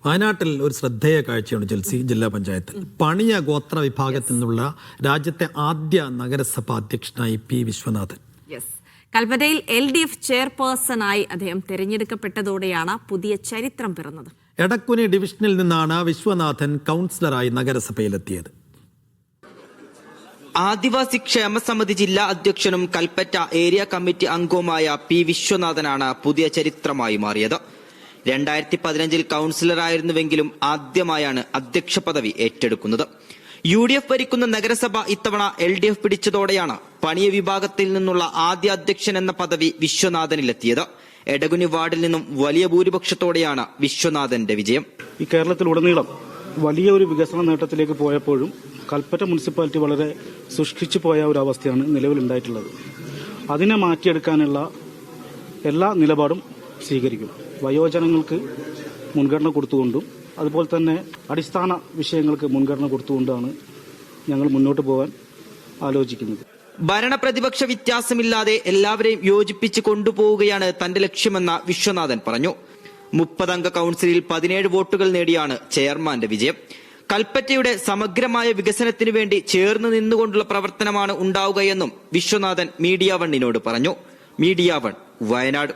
വയനാട്ടിൽ ഒരു ശ്രദ്ധേയ കാഴ്ചയാണ് ജൽസി ജില്ലാ പഞ്ചായത്ത്. പണിയ ഗോത്ര വിഭാഗത്തിൽ നിന്നുള്ള രാജ്യത്തെ ആദ്യ നഗരസഭ അധ്യക്ഷനായി പി വിശ്വനാഥൻ. കൽപ്പറ്റയിൽ LDF ചെയർപേഴ്സണായി അദ്ദേഹം തെരഞ്ഞെടുക്കപ്പെട്ടതോടെയാണ് പുതിയ ചരിത്രം പിറന്നത്. എടക്കുനി ഡിവിഷനിൽ നിന്നാണ് വിശ്വനാഥൻ കൗൺസിലറായി നഗരസഭയിലെത്തിയത്. ആദിവാസി ക്ഷേമസമിതി ജില്ലാ അധ്യക്ഷനും കൽപ്പറ്റ ഏരിയ കമ്മിറ്റി അംഗവുമായ പി വിശ്വനാഥനാണ് പുതിയ ചരിത്രമായി മാറിയത്. 2015 കൗൺസിലറായിരുന്നുവെങ്കിലും ആദ്യമായാണ് അധ്യക്ഷ പദവി ഏറ്റെടുക്കുന്നത്. UDF ഭരിക്കുന്ന നഗരസഭ ഇത്തവണ LDF പിടിച്ചതോടെയാണ് പണിയ വിഭാഗത്തിൽ നിന്നുള്ള ആദ്യ അധ്യക്ഷൻ എന്ന പദവി വിശ്വനാഥനിലെത്തിയത്. എടകുനി വാർഡിൽ നിന്നും വലിയ ഭൂരിപക്ഷത്തോടെയാണ് വിശ്വനാഥന്റെ വിജയം. ഈ കേരളത്തിലുടനീളം വലിയ ഒരു വികസന നേട്ടത്തിലേക്ക് പോയപ്പോഴും കൽപ്പറ്റ മുനിസിപ്പാലിറ്റി വളരെ സൂക്ഷിച്ചു പോയ ഒരു അവസ്ഥയാണ് നിലവിലുണ്ടായിട്ടുള്ളത്. അതിനെ മാറ്റിയെടുക്കാനുള്ള എല്ലാ നിലപാടും സ്വീകരിക്കും. വയോജനങ്ങൾക്ക് മുൻഗണന കൊടുത്തുകൊണ്ടും അതുപോലെ തന്നെ അടിസ്ഥാന വിഷയങ്ങൾക്ക് മുൻഗണന കൊടുത്തുകൊണ്ടാണ് ഞങ്ങൾ മുന്നോട്ട് പോകാൻ ആലോചിക്കുന്നത്. ഭരണപ്രതിപക്ഷ വ്യത്യാസമില്ലാതെ എല്ലാവരെയും യോജിപ്പിച്ച് കൊണ്ടുപോവുകയാണ് തന്റെ ലക്ഷ്യമെന്ന വിശ്വനാഥൻ പറഞ്ഞു. 30 അംഗ കൌൺസിലിൽ 17 വോട്ടുകൾ നേടിയാണ് ചെയർമാന്റെ വിജയം. കൽപ്പറ്റയുടെ സമഗ്രമായ വികസനത്തിനു വേണ്ടി ചേർന്ന് നിന്നുകൊണ്ടുള്ള പ്രവർത്തനമാണ് ഉണ്ടാവുകയെന്നും വിശ്വനാഥൻ മീഡിയ വണ്ണിനോട് പറഞ്ഞു. Media one, Wayanad.